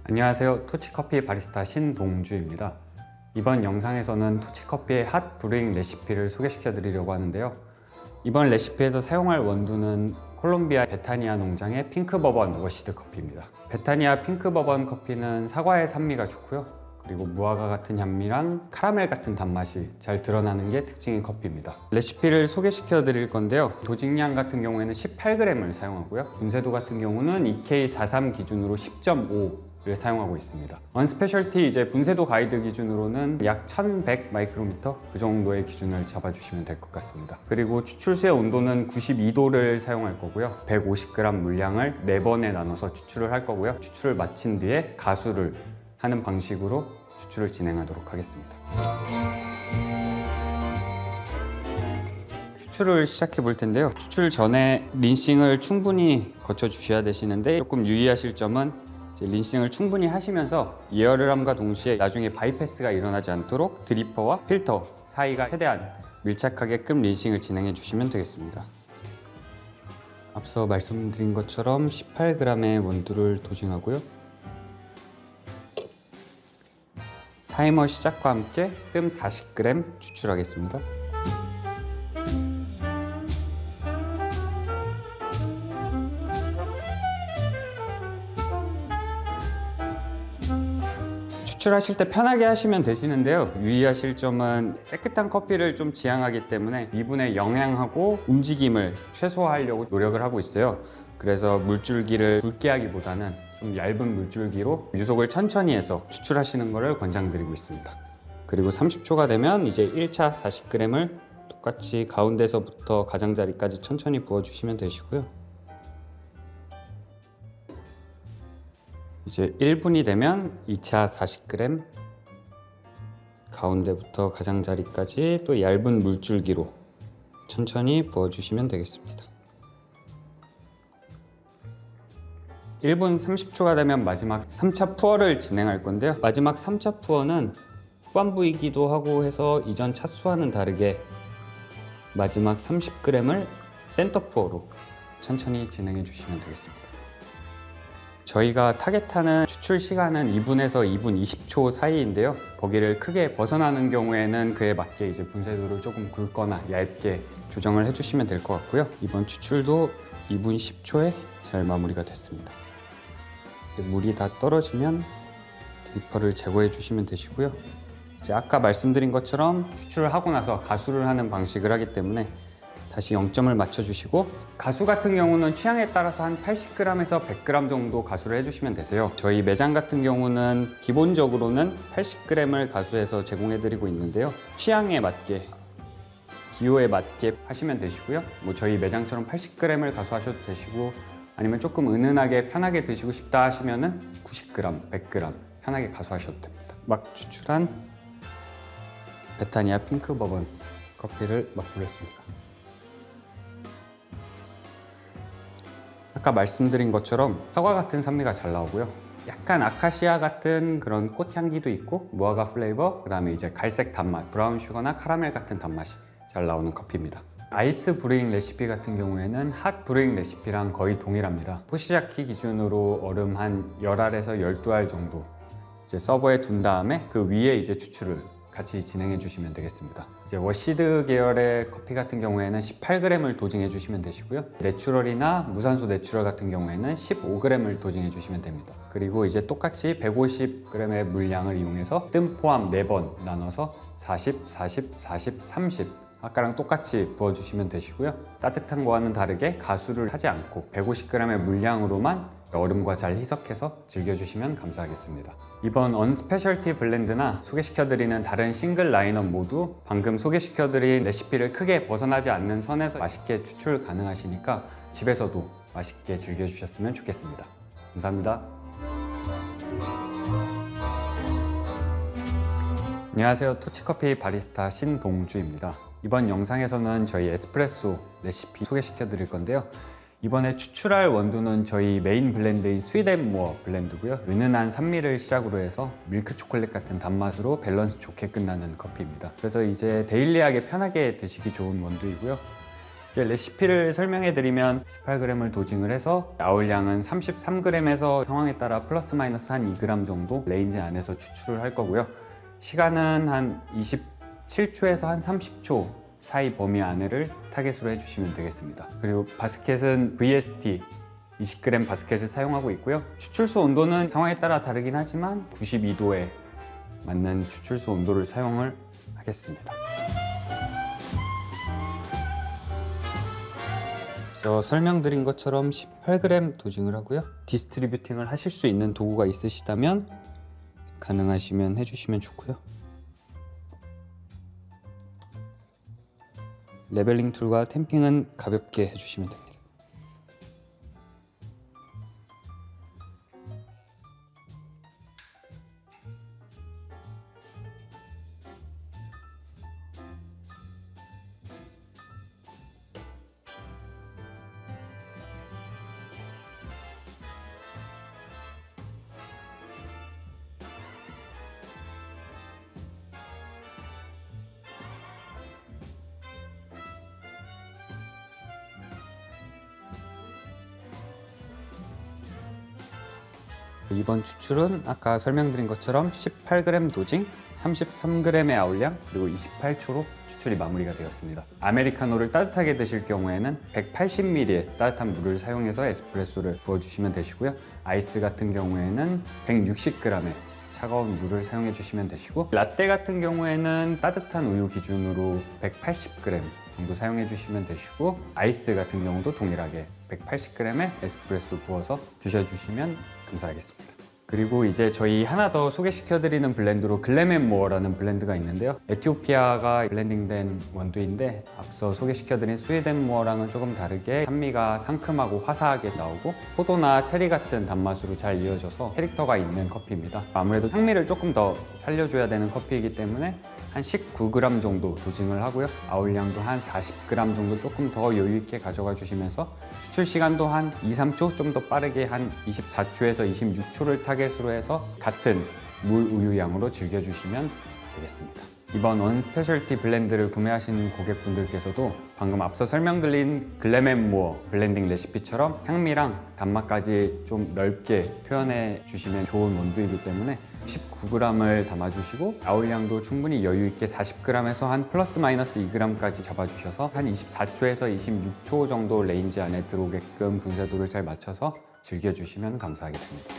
안녕하세요. 토치커피 바리스타 신동주입니다. 이번 영상에서는 토치커피의 핫 브루잉 레시피를 소개시켜 드리려고 하는데요. 이번 레시피에서 사용할 원두는 콜롬비아 베타니아 농장의 핑크 버번 워시드 커피입니다. 베타니아 핑크 버번 커피는 사과의 산미가 좋고요. 그리고 무화과 같은 향미랑 카라멜 같은 단맛이 잘 드러나는 게 특징인 커피입니다. 레시피를 소개시켜 드릴 건데요. 도직량 같은 경우에는 18g을 사용하고요. 분쇄도 같은 경우는 EK43 기준으로 10.5를 사용하고 있습니다. 언스페셜티 분쇄도 가이드 기준으로는 약 1100 마이크로미터 그 정도의 기준을 잡아주시면 될 것 같습니다. 그리고 추출수의 온도는 92도를 사용할 거고요. 150g 물량을 4번에 나눠서 추출을 할 거고요. 추출을 마친 뒤에 가수를 하는 방식으로 추출을 진행하도록 하겠습니다. 추출을 시작해 볼 텐데요. 추출 전에 린싱을 충분히 거쳐 주셔야 되시는데 조금 유의하실 점은 린싱을 충분히 하시면서 예열을 함과 동시에 나중에 바이패스가 일어나지 않도록 드리퍼와 필터 사이가 최대한 밀착하게끔 린싱을 진행해 주시면 되겠습니다. 앞서 말씀드린 것처럼 18g의 원두를 도징하고요. 타이머 시작과 함께 뜸 40g 추출하겠습니다. 추출하실 때 편하게 하시면 되시는데요. 유의하실 점은 깨끗한 커피를 좀 지향하기 때문에 미분에 영향하고 움직임을 최소화하려고 노력을 하고 있어요. 그래서 물줄기를 굵게 하기보다는 좀 얇은 물줄기로 유속을 천천히 해서 추출하시는 것을 권장드리고 있습니다. 그리고 30초가 되면 이제 1차 40g을 똑같이 가운데서부터 가장자리까지 천천히 부어주시면 되시고요. 이제 1분이 되면 2차 40g 가운데부터 가장자리까지 또 얇은 물줄기로 천천히 부어주시면 되겠습니다. 1분 30초가 되면 마지막 3차 푸어를 진행할 건데요. 마지막 3차 푸어는 후반부이기도 하고 해서 이전 차수와는 다르게 마지막 30g을 센터 푸어로 천천히 진행해 주시면 되겠습니다. 저희가 타겟하는 추출 시간은 2분에서 2분 20초 사이인데요. 거기를 크게 벗어나는 경우에는 그에 맞게 분쇄도를 조금 굵거나 얇게 조정을 해주시면 될 것 같고요. 이번 추출도 2분 10초에 잘 마무리가 됐습니다. 물이 다 떨어지면 드리퍼를 제거해 주시면 되시고요. 아까 말씀드린 것처럼 추출을 하고 나서 가수를 하는 방식을 하기 때문에 다시 0점을 맞춰주시고, 가수 같은 경우는 취향에 따라서 한 80g에서 100g 정도 가수를 해주시면 되세요. 저희 매장 같은 경우는 기본적으로는 80g을 가수해서 제공해드리고 있는데요. 취향에 맞게, 기호에 맞게 하시면 되시고요. 저희 매장처럼 80g을 가수하셔도 되시고, 아니면 조금 은은하게 편하게 드시고 싶다 하시면은 90g, 100g 편하게 가수하셔도 됩니다. 막 추출한 베타니아 핑크 버번 커피를 맛보겠습니다. 아까 말씀드린 것처럼 사과 같은 산미가 잘 나오고요. 약간 아카시아 같은 그런 꽃향기도 있고, 무화과 플레이버, 그 다음에 갈색 단맛, 브라운 슈거나 카라멜 같은 단맛이 잘 나오는 커피입니다. 아이스 브루잉 레시피 같은 경우에는 핫 브루잉 레시피랑 거의 동일합니다. 포시자키 기준으로 얼음 한 10알에서 12알 정도 서버에 둔 다음에 그 위에 추출을 같이 진행해 주시면 되겠습니다. 워시드 계열의 커피 같은 경우에는 18g을 도징해 주시면 되시고요. 내추럴이나 무산소 내추럴 같은 경우에는 15g을 도징해 주시면 됩니다. 그리고 똑같이 150g의 물량을 이용해서 뜸 포함 4번 나눠서 40, 40, 40, 30 아까랑 똑같이 부어주시면 되시고요. 따뜻한 거와는 다르게 가수를 하지 않고 150g의 물량으로만 얼음과 잘 희석해서 즐겨주시면 감사하겠습니다. 이번 언스페셜티 블렌드나 소개시켜드리는 다른 싱글 라인업 모두 방금 소개시켜드린 레시피를 크게 벗어나지 않는 선에서 맛있게 추출 가능하시니까 집에서도 맛있게 즐겨주셨으면 좋겠습니다. 감사합니다. 안녕하세요. 토치커피 바리스타 신동주입니다. 이번 영상에서는 저희 에스프레소 레시피 소개시켜 드릴 건데요. 이번에 추출할 원두는 저희 메인 블렌드인 스윗앤모어 블렌드고요. 은은한 산미를 시작으로 해서 밀크 초콜릿 같은 단맛으로 밸런스 좋게 끝나는 커피입니다. 그래서 데일리하게 편하게 드시기 좋은 원두이고요. 이제 레시피를 설명해 드리면 18g을 도징을 해서 아울량은 33g에서 상황에 따라 플러스 마이너스 한 2g 정도 레인지 안에서 추출을 할 거고요. 시간은 한 27초에서 한 30초 사이 범위 안에를 타겟으로 해주시면 되겠습니다. 그리고 바스켓은 VST 20g 바스켓을 사용하고 있고요. 추출소 온도는 상황에 따라 다르긴 하지만 92도에 맞는 추출소 온도를 사용을 하겠습니다. 그래서 설명드린 것처럼 18g 도징을 하고요. 디스트리뷰팅을 하실 수 있는 도구가 있으시다면 가능하시면 해주시면 좋고요. 레벨링 툴과 탬핑은 가볍게 해주시면 됩니다. 이번 추출은 아까 설명드린 것처럼 18g 도징, 33g의 아울량, 그리고 28초로 추출이 마무리가 되었습니다. 아메리카노를 따뜻하게 드실 경우에는 180ml의 따뜻한 물을 사용해서 에스프레소를 부어주시면 되시고요. 아이스 같은 경우에는 160g의 차가운 물을 사용해 주시면 되시고, 라떼 같은 경우에는 따뜻한 우유 기준으로 180g 정도 사용해 주시면 되시고, 아이스 같은 경우도 동일하게 180g의 에스프레소 부어서 드셔주시면 감사하겠습니다. 그리고 이제 저희 하나 더 소개시켜드리는 블렌드로 글램앤모어라는 블렌드가 있는데요. 에티오피아가 블렌딩된 원두인데 앞서 소개시켜드린 스웨덴모어랑은 조금 다르게 산미가 상큼하고 화사하게 나오고 포도나 체리 같은 단맛으로 잘 이어져서 캐릭터가 있는 커피입니다. 아무래도 향미를 조금 더 살려줘야 되는 커피이기 때문에 한 19g 정도 도징을 하고요. 아울량도 한 40g 정도 조금 더 여유 있게 가져가 주시면서 추출 시간도 한 2-3초 좀 더 빠르게 한 24초에서 26초를 타겟으로 해서 같은 물 우유 양으로 즐겨주시면 되겠습니다. 이번 언스페셜티 블렌드를 구매하신 고객분들께서도 방금 앞서 설명드린 글램앤모어 블렌딩 레시피처럼 향미랑 단맛까지 좀 넓게 표현해 주시면 좋은 원두이기 때문에 19g을 담아주시고 아울량도 충분히 여유 있게 40g에서 한 플러스 마이너스 2g까지 잡아주셔서 한 24초에서 26초 정도 레인지 안에 들어오게끔 분쇄도를 잘 맞춰서 즐겨주시면 감사하겠습니다.